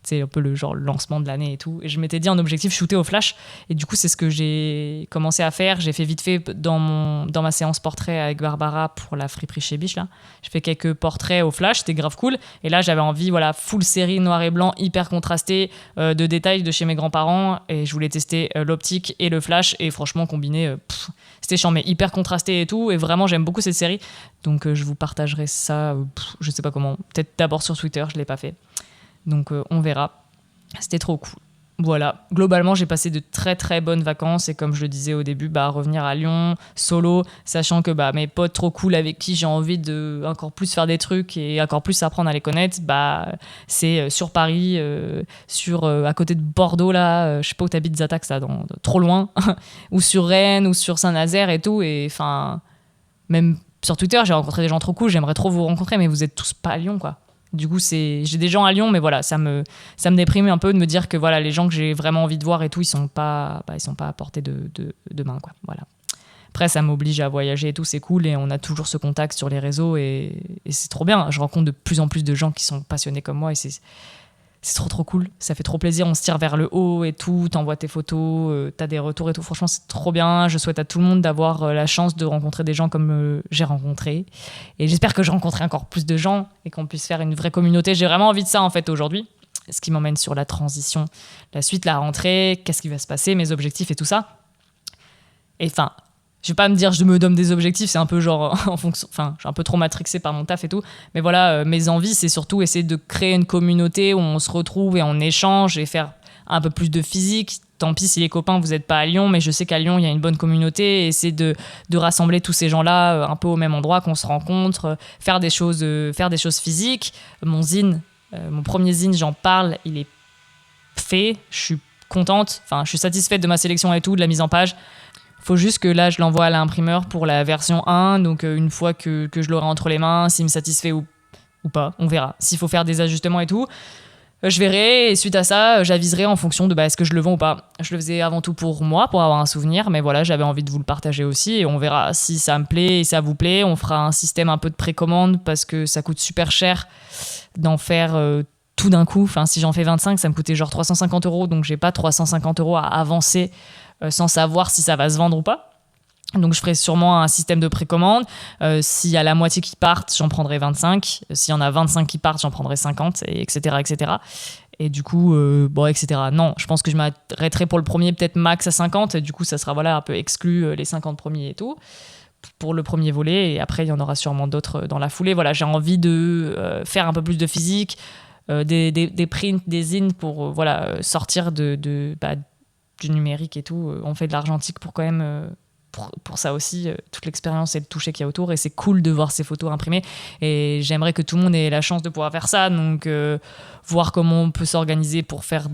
C'est un peu le lancement de l'année et tout. Et je m'étais dit un objectif shooté au flash. Et du coup, c'est ce que j'ai commencé à faire. J'ai fait vite fait dans ma séance portrait avec Barbara pour la friperie chez Biche, là. J'ai fait quelques portraits au flash, c'était grave cool. Et là, j'avais envie, full série noir et blanc, hyper contrasté, de détails de chez mes grands-parents. Et je voulais tester l'optique et le flash. Et franchement, combiné, c'était chiant, mais hyper contrasté et tout. Et vraiment, j'aime beaucoup cette série. Donc, je vous partagerai ça, je sais pas comment. Peut-être d'abord sur Twitter, je l'ai pas fait. Donc on verra. C'était trop cool. Voilà, globalement j'ai passé de très très bonnes vacances, et comme je le disais au début, revenir à Lyon solo, sachant que mes potes trop cool avec qui j'ai envie de encore plus faire des trucs et encore plus apprendre à les connaître, c'est sur Paris, à côté de Bordeaux là, je sais pas où t'habites Zatax là, trop loin, ou sur Rennes ou sur Saint-Nazaire et tout, et enfin même sur Twitter j'ai rencontré des gens trop cool, j'aimerais trop vous rencontrer, mais vous êtes tous pas à Lyon quoi. Du coup, j'ai des gens à Lyon, mais voilà, ça me déprime un peu de me dire que les gens que j'ai vraiment envie de voir et tout, ils sont pas à portée de main, quoi. Voilà. Après, ça m'oblige à voyager et tout, c'est cool, et on a toujours ce contact sur les réseaux, et c'est trop bien. Je rencontre de plus en plus de gens qui sont passionnés comme moi, et c'est trop cool, ça fait trop plaisir, on se tire vers le haut et tout, t'envoies tes photos, t'as des retours et tout, franchement c'est trop bien. Je souhaite à tout le monde d'avoir la chance de rencontrer des gens comme j'ai rencontré, et j'espère que je rencontrerai encore plus de gens et qu'on puisse faire une vraie communauté. J'ai vraiment envie de ça en fait aujourd'hui, ce qui m'emmène sur la transition, la suite, la rentrée, qu'est-ce qui va se passer, mes objectifs et tout ça. Et enfin, je vais pas me dire je me donne des objectifs, c'est un peu genre en fonction, enfin, je suis un peu trop matrixée par mon taf et tout, mais voilà, mes envies, c'est surtout essayer de créer une communauté où on se retrouve et on échange, et faire un peu plus de physique. Tant pis si les copains vous n'êtes pas à Lyon, mais je sais qu'à Lyon il y a une bonne communauté, et essayer de rassembler tous ces gens-là un peu au même endroit, qu'on se rencontre, faire des choses physiques. Mon zine, mon premier zine, j'en parle, il est fait, je suis contente, enfin je suis satisfaite de ma sélection et tout, de la mise en page. Faut juste que là, je l'envoie à l'imprimeur pour la version 1. Donc, une fois que je l'aurai entre les mains, s'il me satisfait ou pas, on verra. S'il faut faire des ajustements et tout, je verrai. Et suite à ça, j'aviserai en fonction de est-ce que je le vends ou pas. Je le faisais avant tout pour moi, pour avoir un souvenir. Mais voilà, j'avais envie de vous le partager aussi. Et on verra si ça me plaît et ça vous plaît. On fera un système un peu de précommande, parce que ça coûte super cher d'en faire tout d'un coup. Enfin, si j'en fais 25, ça me coûtait genre 350 €. Donc, j'ai pas 350 € à avancer sans savoir si ça va se vendre ou pas. Donc je ferai sûrement un système de précommande. S'il y a la moitié qui partent, j'en prendrai 25. S'il y en a 25 qui partent, j'en prendrai 50, et etc. etc. Et du coup, etc. Non, je pense que je m'arrêterai pour le premier peut-être max à 50. Et du coup, ça sera un peu exclu les 50 premiers et tout, pour le premier volet. Et après, il y en aura sûrement d'autres dans la foulée. Voilà, j'ai envie de faire un peu plus de physique, des prints, des zines pour sortir du numérique et tout. On fait de l'argentique pour quand même pour ça aussi, toute l'expérience et le toucher qu'il y a autour, et c'est cool de voir ces photos imprimées, et j'aimerais que tout le monde ait la chance de pouvoir faire ça. Donc voir comment on peut s'organiser pour faire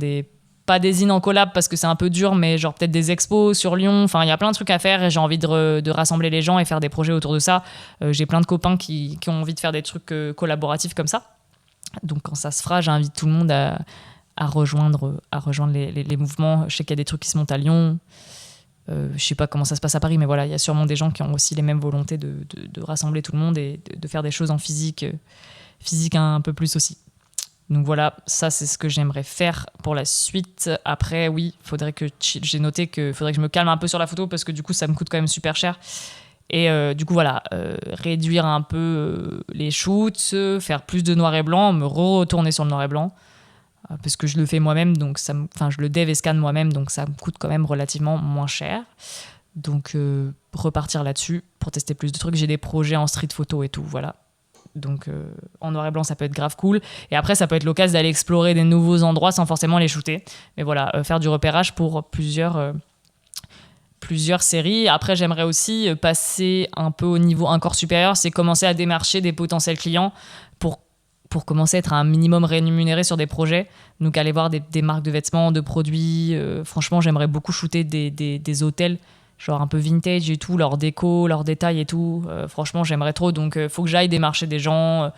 pas des zines en collab, parce que c'est un peu dur, mais genre peut-être des expos sur Lyon. Enfin, il y a plein de trucs à faire, et j'ai envie de rassembler les gens et faire des projets autour de ça. J'ai plein de copains qui ont envie de faire des trucs collaboratifs comme ça. Donc quand ça se fera, j'invite tout le monde à rejoindre les mouvements. Je sais qu'il y a des trucs qui se montent à Lyon. Je sais pas comment ça se passe à Paris, mais voilà, il y a sûrement des gens qui ont aussi les mêmes volontés de rassembler tout le monde, et de faire des choses en physique un peu plus aussi. Donc voilà, ça c'est ce que j'aimerais faire pour la suite. Après, oui, j'ai noté qu'il faudrait que je me calme un peu sur la photo, parce que du coup ça me coûte quand même super cher. Et du coup voilà, réduire un peu les shoots, faire plus de noir et blanc, me retourner sur le noir et blanc, parce que je le fais moi-même, donc je le dev et scanne moi-même, donc ça me coûte quand même relativement moins cher. Donc repartir là-dessus pour tester plus de trucs. J'ai des projets en street photo et tout, voilà. Donc en noir et blanc, ça peut être grave cool. Et après, ça peut être l'occasion d'aller explorer des nouveaux endroits sans forcément les shooter. Mais voilà, faire du repérage pour plusieurs séries. Après, j'aimerais aussi passer un peu au niveau encore supérieur, c'est commencer à démarcher des potentiels clients pour commencer à être un minimum rémunéré sur des projets. Donc aller voir des marques de vêtements, de produits. Franchement, j'aimerais beaucoup shooter des hôtels, genre un peu vintage et tout, leur déco, leurs détails et tout. Franchement, j'aimerais trop. Donc faut que j'aille démarcher des gens.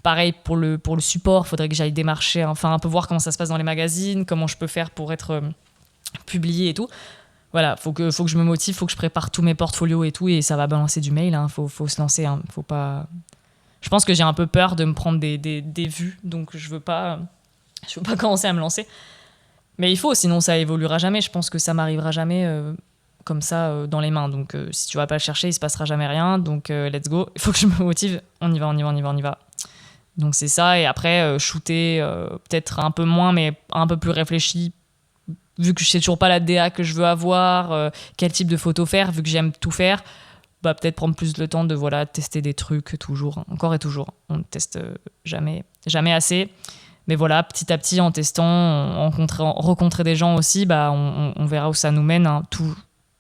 Pareil pour le support, faudrait que j'aille démarcher, enfin un peu voir comment ça se passe dans les magazines, comment je peux faire pour être publié et tout. Voilà, faut que je me motive, faut que je prépare tous mes portfolios et tout, et ça va balancer du mail, hein. Faut se lancer, hein. Faut pas... Je pense que j'ai un peu peur de me prendre des vues, donc je veux pas commencer à me lancer. Mais il faut, sinon ça évoluera jamais. Je pense que ça m'arrivera jamais comme ça dans les mains. Donc si tu vas pas le chercher, il se passera jamais rien. Donc let's go. Il faut que je me motive. On y va. Donc c'est ça. Et après, shooter peut-être un peu moins, mais un peu plus réfléchi. Vu que je sais toujours pas la DA que je veux avoir, quel type de photo faire, vu que j'aime tout faire. Peut-être prendre plus le temps de tester des trucs toujours, encore et toujours. On ne teste jamais assez. Mais voilà, petit à petit, en testant, rencontrer des gens aussi, on verra où ça nous mène, hein.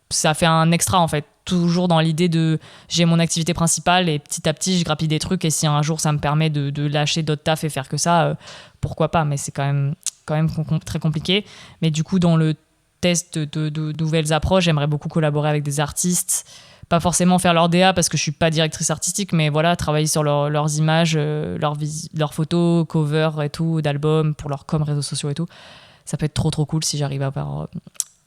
Ça fait un extra en fait. Toujours dans l'idée de j'ai mon activité principale, et petit à petit, je grappille des trucs, et si un jour ça me permet de lâcher d'autres tafs et faire que ça, pourquoi pas. Mais c'est quand même très compliqué. Mais du coup, dans le test de nouvelles approches, j'aimerais beaucoup collaborer avec des artistes. Pas forcément faire leur DA parce que je suis pas directrice artistique, mais voilà, travailler sur leurs images, leurs photos, covers et tout, d'albums, pour leurs réseaux sociaux et tout. Ça peut être trop cool si j'arrive à avoir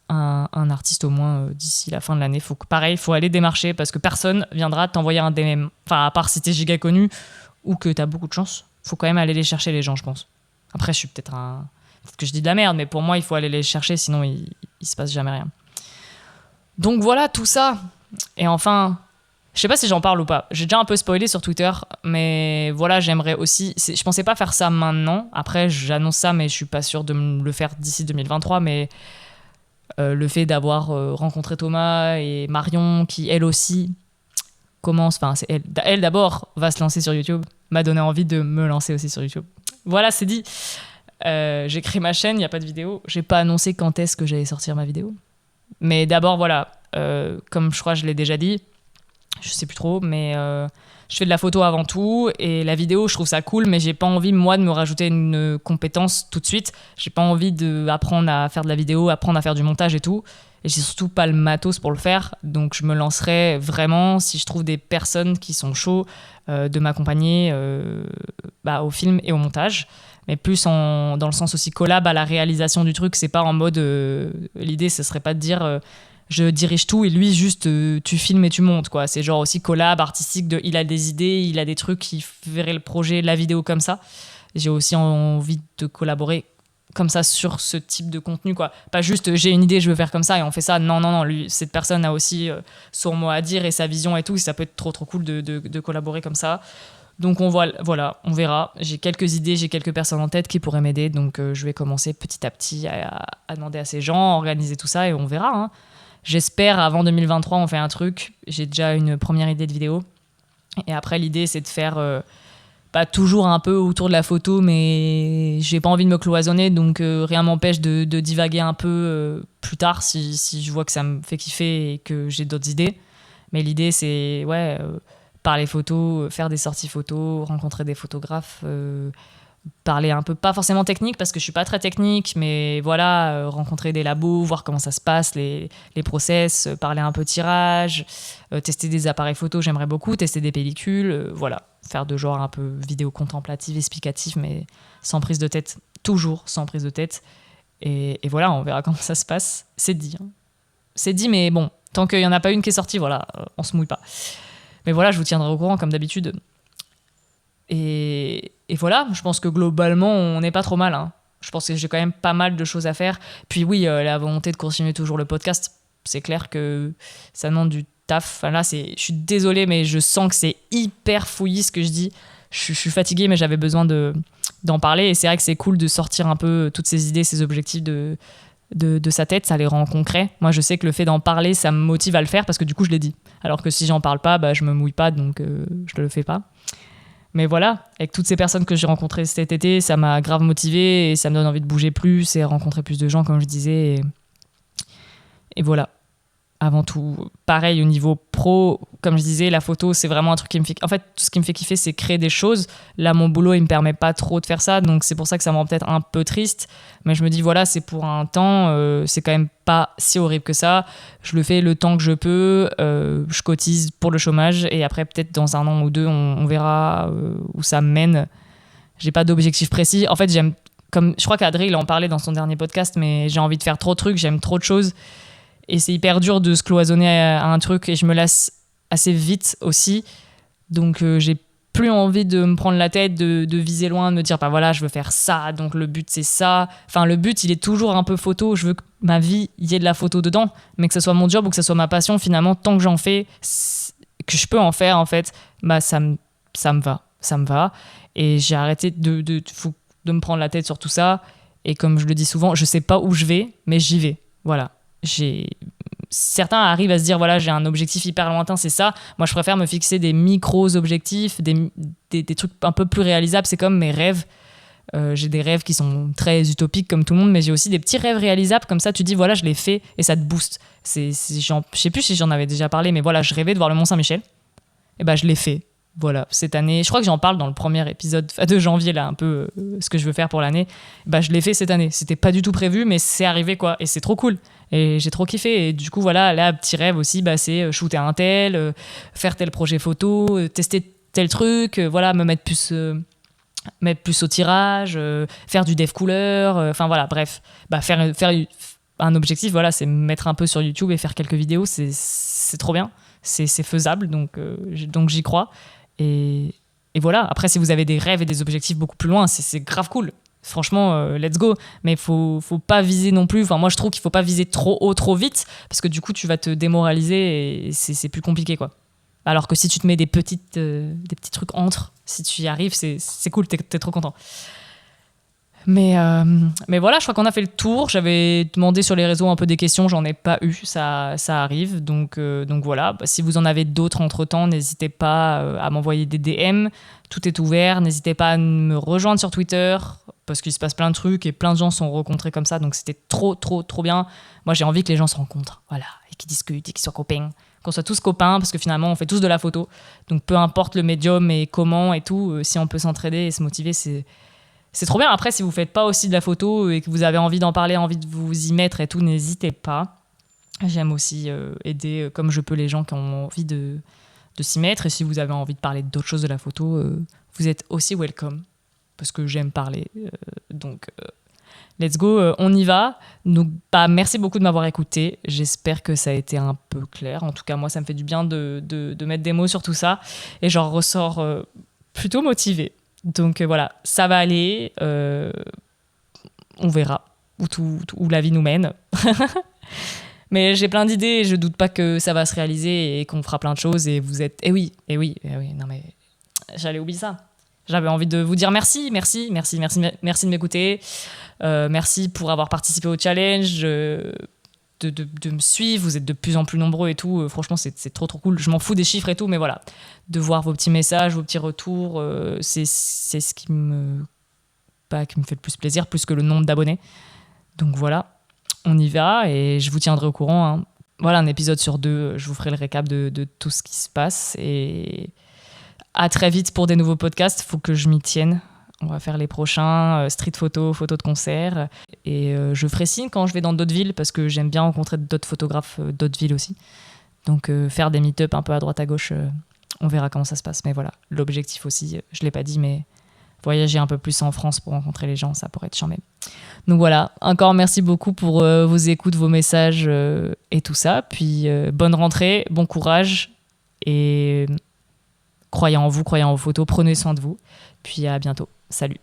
un artiste au moins d'ici la fin de l'année. Faut aller démarcher parce que personne viendra t'envoyer un DM. Enfin, à part si t'es giga connu ou que t'as beaucoup de chance. Faut quand même aller les chercher, les gens, je pense. Après, je suis peut-être que je dis de la merde, mais pour moi, il faut aller les chercher, sinon il se passe jamais rien. Donc voilà, tout ça. Et enfin, je sais pas si j'en parle ou pas. J'ai déjà un peu spoilé sur Twitter, mais voilà, j'aimerais aussi... Je pensais pas faire ça maintenant. Après, j'annonce ça, mais je suis pas sûre de le faire d'ici 2023, mais le fait d'avoir rencontré Thomas et Marion, qui elle aussi commence... Enfin, c'est elle d'abord va se lancer sur YouTube, m'a donné envie de me lancer aussi sur YouTube. Voilà, c'est dit. J'ai créé ma chaîne, il n'y a pas de vidéo. J'ai pas annoncé quand est-ce que j'allais sortir ma vidéo. Mais d'abord, voilà, comme je crois que je l'ai déjà dit, je sais plus trop, mais je fais de la photo avant tout, et la vidéo, je trouve ça cool, mais j'ai pas envie, moi, de me rajouter une compétence tout de suite. J'ai pas envie d'apprendre à faire de la vidéo, apprendre à faire du montage et tout. Et j'ai surtout pas le matos pour le faire, donc je me lancerai vraiment si je trouve des personnes qui sont chauds de m'accompagner au film et au montage. Mais plus dans le sens aussi collab à la réalisation du truc. C'est pas en mode... l'idée, ce serait pas de dire je dirige tout et lui, juste tu filmes et tu montes, quoi. C'est genre aussi collab, artistique, il a des idées, il a des trucs qui verraient le projet, la vidéo comme ça. J'ai aussi envie de collaborer comme ça sur ce type de contenu, quoi. Pas juste j'ai une idée, je veux faire comme ça et on fait ça. Non, lui, cette personne a aussi son mot à dire et sa vision et tout. Et ça peut être trop cool de collaborer comme ça. Donc voilà, on verra. J'ai quelques idées, j'ai quelques personnes en tête qui pourraient m'aider. Donc je vais commencer petit à petit à demander à ces gens, organiser tout ça et on verra. Hein. J'espère avant 2023 on fait un truc. J'ai déjà une première idée de vidéo. Et après l'idée c'est de faire pas toujours un peu autour de la photo, mais j'ai pas envie de me cloisonner. Donc rien m'empêche de divaguer un peu plus tard si je vois que ça me fait kiffer et que j'ai d'autres idées. Mais l'idée c'est parler photos, faire des sorties photos, rencontrer des photographes, parler un peu, pas forcément technique parce que je suis pas très technique, mais voilà, rencontrer des labos, voir comment ça se passe, les process, parler un peu tirage, tester des appareils photo, j'aimerais beaucoup, tester des pellicules, voilà, faire de genre un peu vidéo contemplative, explicative, mais sans prise de tête, toujours sans prise de tête. Et voilà, on verra comment ça se passe. C'est dit. Hein. C'est dit, mais bon, tant qu'il y en a pas une qui est sortie, voilà, on se mouille pas. Mais voilà, je vous tiendrai au courant comme d'habitude. Et voilà, je pense que globalement, on n'est pas trop mal. Hein. Je pense que j'ai quand même pas mal de choses à faire. Puis oui, la volonté de continuer toujours le podcast, c'est clair que ça demande du taf. Enfin, là, je suis désolée, mais je sens que c'est hyper fouillis ce que je dis. Je suis fatiguée, mais j'avais besoin d'en parler. Et c'est vrai que c'est cool de sortir un peu toutes ces idées, ces objectifs de sa tête, ça les rend concrets. Moi, je sais que le fait d'en parler, ça me motive à le faire parce que du coup, je l'ai dit. Alors que si j'en parle pas, je me mouille pas, donc je le fais pas. Mais voilà, avec toutes ces personnes que j'ai rencontrées cet été, ça m'a grave motivée et ça me donne envie de bouger plus et rencontrer plus de gens, comme je disais. Et voilà. Avant tout, pareil au niveau pro, comme je disais, la photo, c'est vraiment un truc qui me fait... En fait, tout ce qui me fait kiffer, c'est créer des choses. Là, mon boulot, il me permet pas trop de faire ça, donc c'est pour ça que ça me rend peut-être un peu triste. Mais je me dis, voilà, c'est pour un temps, c'est quand même pas si horrible que ça. Je le fais le temps que je peux, je cotise pour le chômage, et après, peut-être dans 1 an ou 2, on verra où ça me mène. J'ai pas d'objectif précis. En fait, je crois qu'Adré, il en parlait dans son dernier podcast, mais j'ai envie de faire trop de trucs, j'aime trop de choses. Et c'est hyper dur de se cloisonner à un truc et je me lasse assez vite aussi. Donc j'ai plus envie de me prendre la tête, de viser loin, de me dire voilà, je veux faire ça, donc le but c'est ça. Enfin, le but il est toujours un peu photo. Je veux que ma vie, il y ait de la photo dedans, mais que ce soit mon job ou que ce soit ma passion, finalement, tant que j'en fais, que je peux en faire en fait, ça me va. Et j'ai arrêté de me prendre la tête sur tout ça. Et comme je le dis souvent, je sais pas où je vais, mais j'y vais. Voilà. Certains arrivent à se dire voilà, j'ai un objectif hyper lointain, c'est ça. Moi je préfère me fixer des micros objectifs, des trucs un peu plus réalisables. C'est comme mes rêves. J'ai des rêves qui sont très utopiques comme tout le monde, mais j'ai aussi des petits rêves réalisables, comme ça tu dis voilà, je l'ai fait et ça te booste. Je sais plus si j'en avais déjà parlé, mais voilà, je rêvais de voir le Mont-Saint-Michel, et je l'ai fait. Voilà, cette année, je crois que j'en parle dans le premier épisode de janvier, là, un peu ce que je veux faire pour l'année. Je l'ai fait cette année. C'était pas du tout prévu, mais c'est arrivé, quoi. Et c'est trop cool. Et j'ai trop kiffé. Et du coup, voilà, là, petit rêve aussi, c'est shooter un tel, faire tel projet photo, tester tel truc, voilà, me mettre plus au tirage, faire du dev couleur, enfin voilà, bref. Faire un objectif, voilà, c'est mettre un peu sur YouTube et faire quelques vidéos, c'est trop bien, c'est faisable, donc j'y crois. Et voilà, après, si vous avez des rêves et des objectifs beaucoup plus loin, c'est grave cool. Franchement, let's go. Mais faut pas viser non plus. Enfin, moi, je trouve qu'il faut pas viser trop haut, trop vite, parce que du coup, tu vas te démoraliser et c'est plus compliqué, quoi. Alors que si tu te mets des petits trucs entre, si tu y arrives, c'est cool, t'es trop content. Mais voilà, je crois qu'on a fait le tour. J'avais demandé sur les réseaux un peu des questions, j'en ai pas eu, ça arrive. Donc voilà, si vous en avez d'autres entre-temps, n'hésitez pas à m'envoyer des DM. Tout est ouvert, n'hésitez pas à me rejoindre sur Twitter, parce qu'il se passe plein de trucs et plein de gens se sont rencontrés comme ça, donc c'était trop bien. Moi, j'ai envie que les gens se rencontrent, voilà, et qu'ils discutent et qu'ils soient copains, qu'on soit tous copains, parce que finalement, on fait tous de la photo. Donc peu importe le médium et comment et tout, si on peut s'entraider et se motiver, c'est trop bien. Après, si vous faites pas aussi de la photo et que vous avez envie d'en parler, envie de vous y mettre et tout, n'hésitez pas. J'aime aussi aider comme je peux les gens qui ont envie de s'y mettre. Et si vous avez envie de parler d'autres choses de la photo, vous êtes aussi welcome. Parce que j'aime parler. Donc, let's go, on y va. Donc, merci beaucoup de m'avoir écouté. J'espère que ça a été un peu clair. En tout cas, moi, ça me fait du bien de mettre des mots sur tout ça. Et j'en ressors plutôt motivée. Donc voilà, ça va aller, on verra où la vie nous mène. Mais j'ai plein d'idées et je doute pas que ça va se réaliser et qu'on fera plein de choses et vous êtes... Eh oui, non mais j'allais oublier ça. J'avais envie de vous dire merci de m'écouter, merci pour avoir participé au challenge, de me suivre, vous êtes de plus en plus nombreux et tout, franchement c'est trop cool, je m'en fous des chiffres et tout, mais voilà, de voir vos petits messages, vos petits retours, c'est ce qui me fait le plus plaisir, plus que le nombre d'abonnés. Donc voilà, on y va et je vous tiendrai au courant, hein. Voilà, un épisode sur 2, je vous ferai le récap de tout ce qui se passe et à très vite pour des nouveaux podcasts, faut que je m'y tienne. On va faire les prochains, street photo, photo de concert. Et je ferai signe quand je vais dans d'autres villes parce que j'aime bien rencontrer d'autres photographes d'autres villes aussi. Donc faire des meet-up un peu à droite à gauche, on verra comment ça se passe. Mais voilà, l'objectif aussi, je ne l'ai pas dit, mais voyager un peu plus en France pour rencontrer les gens, ça pourrait être charmé. Donc voilà, encore merci beaucoup pour vos écoutes, vos messages et tout ça. Puis bonne rentrée, bon courage et croyez en vous, croyez en vos photos, prenez soin de vous. Puis à bientôt. Salut.